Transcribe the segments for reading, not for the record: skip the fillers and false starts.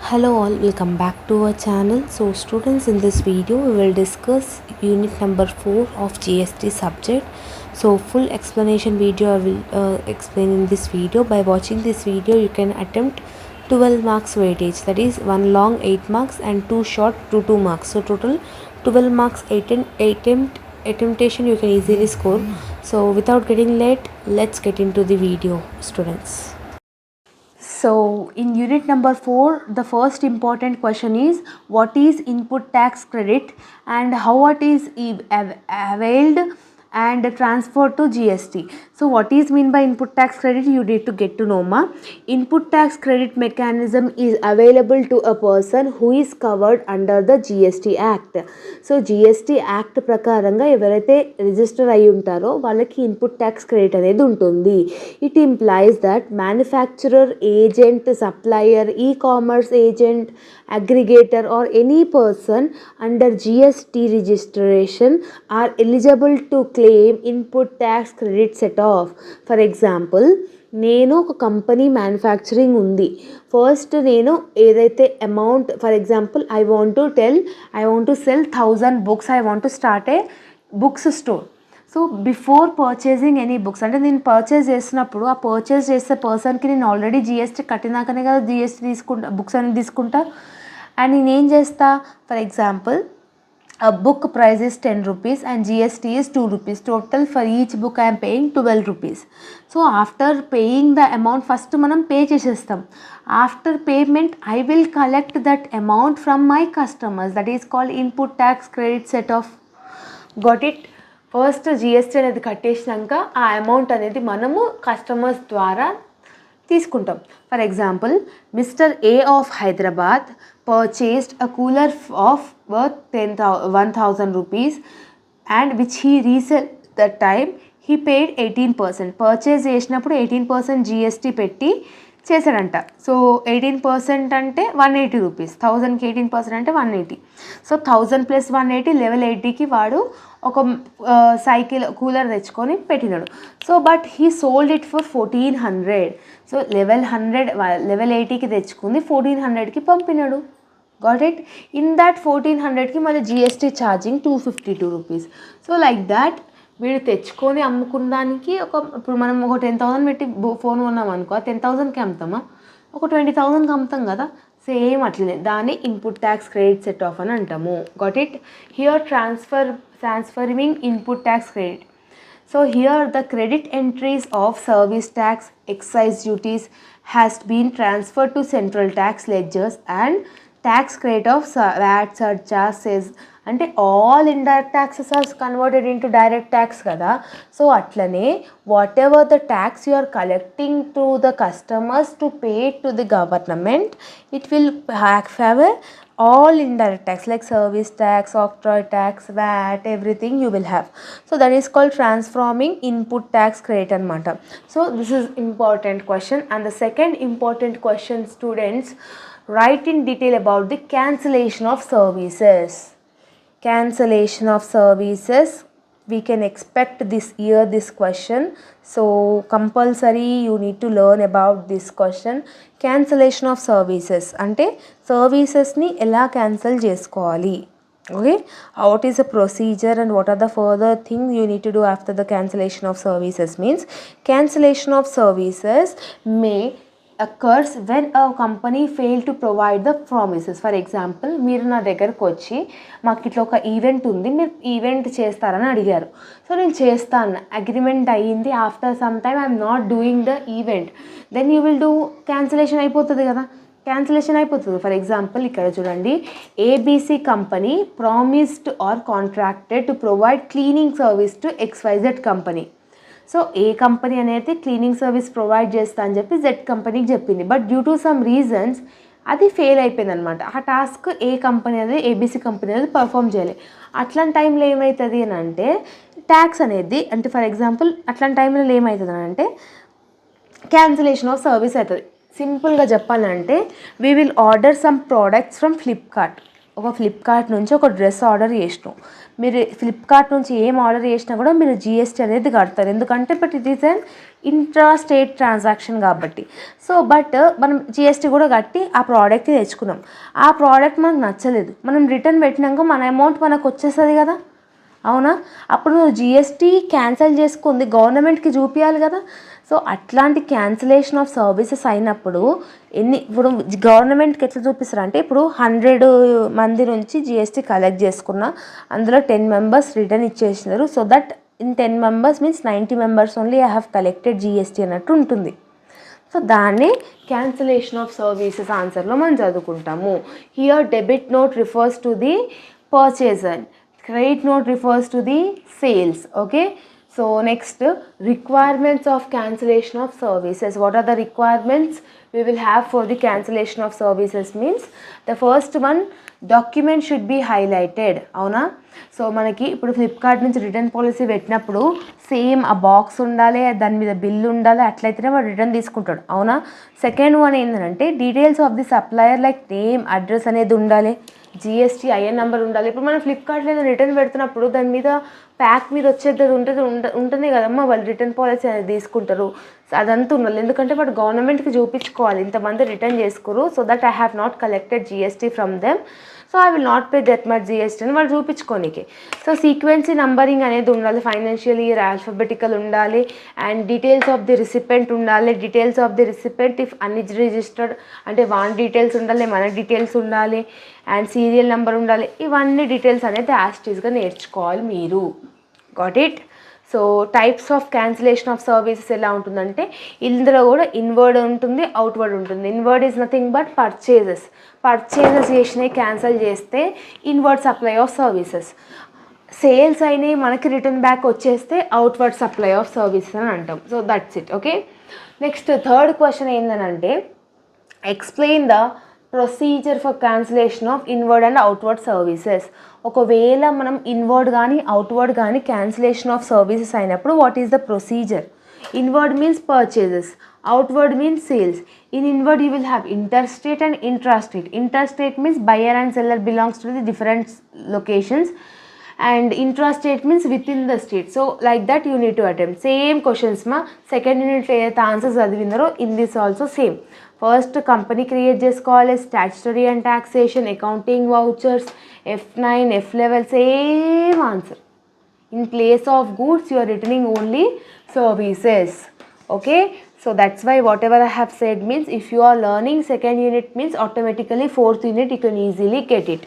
Hello all, welcome back to our channel. So students, in this video we will discuss unit number 4 of GST subject. So full explanation video I will explain in this video. By watching this video you can attempt 12 marks weightage, that is one long 8 marks and two short 2 marks. So total 12 marks attemptation you can easily score. So without getting late, let's get into the video, students. So in unit number 4, the first important question is what is input tax credit and how it is availed and transferred to GST. So what is mean by input tax credit? You need to get to know ma. Input tax credit mechanism is available to a person who is covered under the GST Act. So GST Act ప్రకారంగా ఎవరైతే register అయి ఉంటారో వాళ్ళకి input tax credit అనేది ఉంటుంది. It implies that manufacturer, agent, supplier, e-commerce agent, aggregator or any person under GST registration are eligible to claim input tax credit set off. For example, నేను ఒక company manufacturing ఉంది. First నేను ఏదైతే amount, for example I want to cell 1000 books, I want to start A books store. So before purchasing any books, అంటే నేను purchase చేసినప్పుడు ఆ purchase చేసే పర్సన్కి నేను ఆల్రెడీ జిఎస్టీ కట్టినాకనే కదా జిఎస్టీ తీసుకుంటా, బుక్స్ అనేది తీసుకుంటా. అండ్ నేనేం చేస్తా, for example a book price is 10 rupees and GST is 2 rupees. Total for each book I am paying 12 rupees. So after paying the amount, first మనం pay చేసేస్తాం. After payment I will collect that amount from my customers. That is called input tax credit set off. Got it? First GST అనేది కట్టేసినాక ఆ amount అనేది మనము customers ద్వారా తీసుకుంటాం. For example, mister A of Hyderabad purchased a cooler of worth 1000 rupees and which he resell that time he paid 18%. Purchase చేసినప్పుడు 18% GST పెట్టి చేశాడంట. So 18% అంటే 180 రూపీస్, 1000కి 18% అంటే 180. సో 1000 + 180 లెవెల్ 80కి వాడు ఒక సైకిల్ కూలర్ తెచ్చుకొని పెట్టినాడు. So but he sold it for 1400. So level 80కి తెచ్చుకుంది, 1400కి పంపినాడు. Got it? ఇన్ దాట్ 1400కి మళ్ళీ GST charging 252 rupees. So like that వీడు తెచ్చుకొని అమ్ముకున్న దానికి ఇప్పుడు మనం ఒక 10,000 పెట్టి ఫోన్ కొన్నాం అనుకో, 10,000కి అమ్ముతామా, ఒక 20,000కి అమ్ముతాం కదా. సేమ్ అట్లనే దాన్ని input tax credit set of అని అంటాము. Got it? Here transferring input tax credit. So here the credit entries of service tax, excise duties has been transferred to central tax ledgers and tax credit of VAT, surcharge, cess, అంటే all indirect taxes are converted into direct tax కదా. So అట్లనే whatever the tax you are collecting to the customers to pay to the government, it will have all indirect tax like service tax, octroi tax, VAT, everything you will have. So that is called transforming input tax credit anamata. So this is important question. And the second important question, students, write in detail about the cancellation of services. Cancellation of services, we can expect this year this question. So compulsory you need to learn about this question. Cancellation of services అంటే సర్వీసెస్ని ఎలా cancel చేసుకోవాలి. Okay, what is the procedure and what are the further things you need to do after the cancellation of services? Means cancellation of services may occurs when a company fail to provide the promises. For example, మీరు నా దగ్గరకు వచ్చి మాకు ఇట్లా ఒక event ఉంది, మీరు event చేస్తారని అడిగారు. సో నేను చేస్తాను, అగ్రిమెంట్ అయ్యింది. After some time I'm not doing the event, then you will do cancellation అయిపోతుంది కదా. క్యాన్సిలేషన్ అయిపోతుంది. ఫర్ ఎగ్జాంపుల్ ఇక్కడ చూడండి, ABC company promised or contracted to provide cleaning service to XYZ company. So A company అనేది cleaning service provide చేస్తా అని చెప్పి Z కంపెనీకి చెప్పింది. But due to some reasons అది ఫెయిల్ అయిపోయింది అనమాట. ఆ టాస్క్ ఏ కంపెనీ అనేది, ఏబీసీ కంపెనీ అనేది పర్ఫామ్ చేయలేదు. అట్లాంటి టైంలో ఏమవుతుంది అని అంటే ట్యాక్స్ అనేది, అంటే ఫర్ ఎగ్జాంపుల్ అట్లాంటి టైంలో ఏమవుతుంది అని అంటే క్యాన్సిలేషన్ ఆఫ్ సర్వీస్ అవుతుంది. సింపుల్గా చెప్పాలంటే we will order some products from Flipkart. ఒక ఫ్లిప్కార్ట్ నుంచి ఒక డ్రెస్ ఆర్డర్ చేసినాం. మీరు ఫ్లిప్కార్ట్ నుంచి ఏం ఆర్డర్ చేసినా కూడా మీరు జిఎస్టీ అనేది కడతారు. ఎందుకంటే but it is an intra state transaction కాబట్టి. సో బట్ మనం జిఎస్టీ కూడా కట్టి ఆ ప్రోడక్ట్ తెచ్చుకున్నాం. ఆ ప్రోడక్ట్ మనకు నచ్చలేదు, మనం రిటర్న్ పెట్టినాక మన అమౌంట్ మనకు వచ్చేస్తుంది కదా, అవునా? అప్పుడు నువ్వు జిఎస్టీ క్యాన్సిల్ చేసుకుంది గవర్నమెంట్కి చూపించాలి కదా. సో అట్లాంటి క్యాన్సిలేషన్ ఆఫ్ సర్వీసెస్ అయినప్పుడు ఇప్పుడు గవర్నమెంట్కి ఎట్లా చూపిస్తారు అంటే, ఇప్పుడు 100 మంది నుంచి జిఎస్టీ కలెక్ట్ చేసుకున్న అందులో 10 మెంబర్స్ రిటర్న్ ఇచ్చేసినారు. So that in 10 members means 90 members only I have collected GST అన్నట్టు ఉంటుంది. సో దాన్ని క్యాన్సిలేషన్ ఆఫ్ సర్వీసెస్ ఆన్సర్లో మనం చదువుకుంటాము. Here debit note refers to the purchaser, credit note refers to the sales. Okay, so next, requirements of cancellation of services. What are the requirements we will have for the cancellation of services? Means the first one, document should be highlighted. అవునా? So మనకి ఇప్పుడు Flipkart నుంచి return policy పెట్టినప్పుడు same ఆ box ఉండాలి, దాని మీద bill ఉండాలి, అట్లయితేనే వాడు రిటర్న్ తీసుకుంటాడు. అవునా? సెకండ్ వన్ ఏంటంటే details of the supplier like name, address అనేది ఉండాలి, జిఎస్టీ ఐఎన్ నెంబర్ ఉండాలి. ఇప్పుడు మనం ఫ్లిప్కార్ట్లో రిటర్న్ పెడుతున్నప్పుడు దాని మీద ప్యాక్ మీద వచ్చేది ఉంటుంది కదమ్మా, వాళ్ళు రిటర్న్ పాలసీ అనేది తీసుకుంటారు. సో అదంతా ఉండాలి, ఎందుకంటే వాడు గవర్నమెంట్కి చూపించుకోవాలి ఇంతమంది రిటర్న్ చేసుకోరు. So that I have not collected GST from them, so I will not pay that much GST అని వాళ్ళు చూపించుకోనికి. సో సీక్వెన్సీ నంబరింగ్ అనేది ఉండాలి, ఫైనాన్షియల్ ఇయర్ ఆల్ఫాబెటికల్ ఉండాలి, and details of the recipient ఉండాలి. Details of the recipient if unregistered అంటే వాన్ details ఉండాలి, మన డీటెయిల్స్ ఉండాలి, అండ్ సీరియల్ నెంబర్ ఉండాలి. ఇవన్నీ డీటెయిల్స్ అనేది యాస్టీస్గా నేర్చుకోవాలి మీరు. Got it? So types of cancellation of services ఎలా ఉంటుందంటే, ఇందులో కూడా ఇన్వర్డ్ ఉంటుంది, అవుట్వర్డ్ ఉంటుంది. Inward is nothing but purchases చేసినవి క్యాన్సిల్ చేస్తే inward supply of services. Sales అయినవి మనకి రిటర్న్ బ్యాక్ వచ్చేస్తే అవుట్వర్డ్ సప్లై ఆఫ్ సర్వీసెస్ అని అంటాం. So that's it. Okay, next third question ఏంటంటే, explain the procedure for cancellation of inward and outward services. ఒకవేళ మనం ఇన్వర్డ్ కానీ అవుట్వర్డ్ కానీ క్యాన్సిలేషన్ ఆఫ్ సర్వీసెస్ అయినప్పుడు what is the procedure? Inward means purchases, outward means sales. In inward you will have interstate and intrastate. Interstate means buyer and seller belongs to the different locations, and intrastate means within the state. So like that you need to attempt. Same questions ma second unit the answers chadivindaro, in this also same. First company create chesukovali, statutory and taxation, accounting, vouchers, F9 F11, same answer. In place of goods you are returning only services. Okay, so that's why whatever I have said means if you are learning second unit means automatically fourth unit you can easily get it.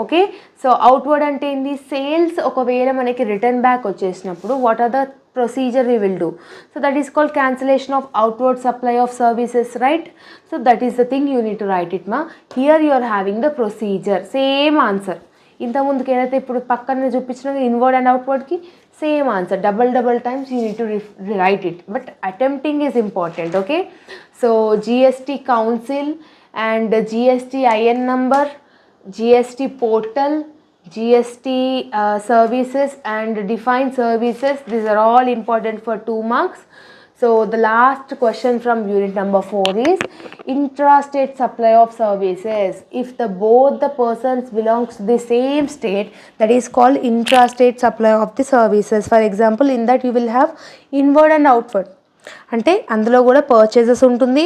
Okay, so outward అంటే ఏంది? Sales ఒకవేళ మనకి return back వచ్చేసినప్పుడు what are the procedure we will do? So that is called cancellation of outward supply of services, right? So that is the thing you need to write it మా. Here you are having the procedure, same answer. ఇంతకుముందుకు ఏదైతే ఇప్పుడు పక్కన చూపించిన inward and అవుట్వర్డ్కి same answer, double times you need to write it, but attempting is important. Okay, so GST council and GSTIN number, GST portal, GST services and defined services, these are all important for 2 marks. So the last question from unit number 4 is intrastate supply of services. If both the persons belongs to the same state, that is called intrastate supply of the services. For example, in that you will have inward and outward. అంటే అందులో కూడా purchases ఉంటుంది,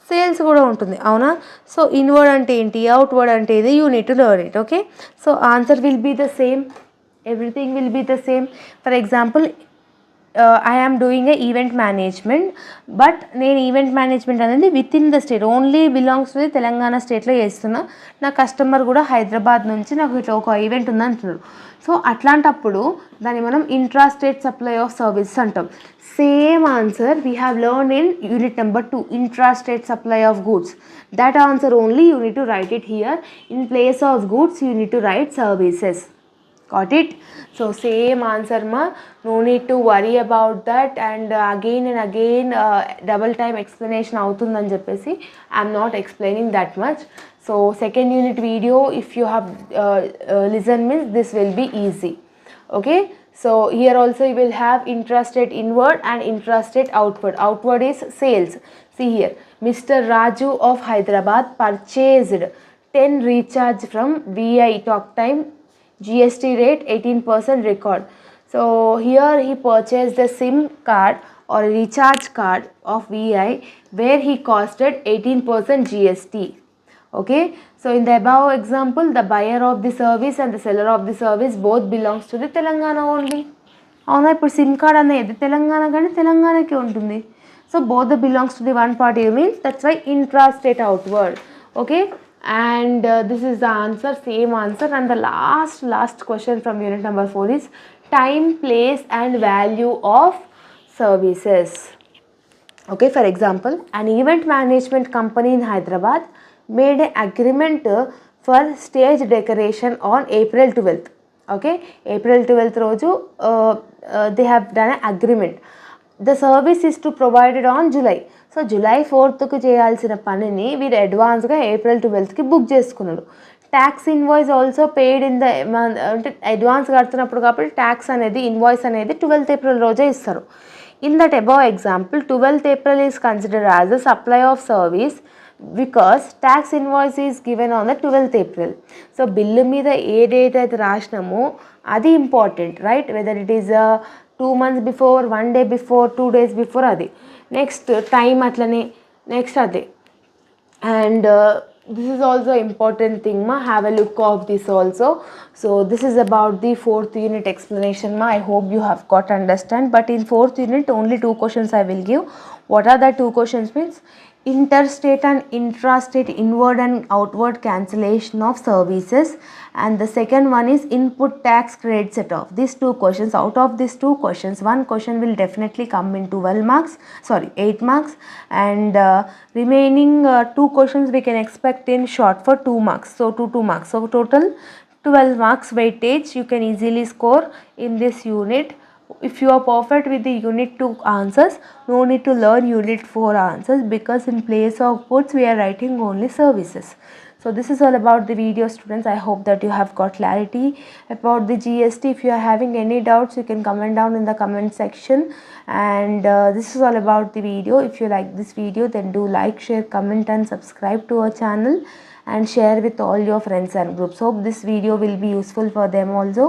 sales కూడా ఉంటుంది, అవునా? So inward అంటే ఏంటి, outward అంటే ఇది, you need to learn it. Okay, so answer will be the same, everything will be the same. For example I am doing a event management, but నేను event management అనేది within the state only belongs to Telangana స్టేట్లో చేస్తున్నా. నా customer కూడా హైదరాబాద్ నుంచి నాకు ఇట్లా ఒక ఈవెంట్ ఉంది అంటున్నారు. సో అట్లాంటప్పుడు దాన్ని మనం intra state supply of services అంటాం. Same answer we have learned in unit number 2, intrastate supply of goods. That answer only you need to write it here. In place of goods you need to write services. Got it? So same answer ma, no need to worry about that, and again and again double time explanation avutundani cheppesi I am not explaining that much. So second unit video if you have listen means this will be easy. Okay, so here also you will have intrastate inward and intrastate outward. Outward is sales. See here, Mr. Raju of Hyderabad purchased 10 recharge from VI talk time, GST rate 18% record. So here he purchased the SIM card or a recharge card of VI where he costed 18% GST. Okay, so in the above example, the buyer of the service and the seller of the service both belongs to the Telangana only. అవునా, ఇప్పుడు SIM card అనేది తెలంగాణ కానీ తెలంగాణకి ఉంటుంది. So both the belongs to the one party means that's why intra state outward. Okay, and this is the answer, same answer. And the last question from unit number 4 is time, place and value of services. Okay, for example, an event management company in Hyderabad made an agreement for stage decoration on April 12th. Okay, April 12th రోజు they have done an agreement. The service is to provided on July. So July 4th చేయాల్సిన పనిని వీరు అడ్వాన్స్గా April 12th book చేసుకున్నాడు. Tax invoice also paid in the అంటే advance కడుతున్నప్పుడు కాబట్టి tax అనేది invoice అనేది 12th April రోజే ఇస్తారు. In that above example, 12th April is considered as the supply of service because tax invoice is given on the 12th April. So bill మీద ఏ date అయితే రాసినామో అది important, right? Whether it is 2 months before, 1 day before, 2 days before, అది next time అట్లనే next అదే. And this is also important thing ma, have a look of this also. So this is about the 4th unit explanation ma. I hope you have got understand, but in 4th unit only 2 questions I will give. What are the 2 questions means interstate and intrastate inward and outward cancellation of services, and the second one is input tax credit set off. These 2 questions, out of these 2 questions, one question will definitely come in 12 marks, sorry 8 marks, and remaining 2 questions we can expect in short for 2 marks, so 2 marks, so total 12 marks weightage you can easily score in this unit. If you are perfect with the unit 2 answers, no need to learn unit 4 answers, because in place of goods we are writing only services. So this is all about the video, students. I hope that you have got clarity about the GST. If you are having any doubts, you can comment down in the comment section. And this is all about the video. If you like this video, then do like, share, comment and subscribe to our channel, and share with all your friends and groups. Hope this video will be useful for them also.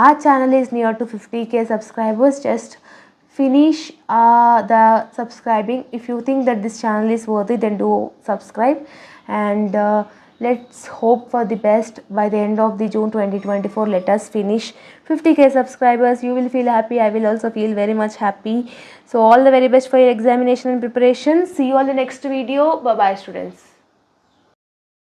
Our channel is near to 50k subscribers. Just finish the subscribing. If you think that this channel is worthy, then do subscribe, and let's hope for the best. By the end of the June 2024, let us finish 50k subscribers. You will feel happy, I will also feel very much happy. So all the very best for your examination and preparation. See you on the next video. Bye bye, students.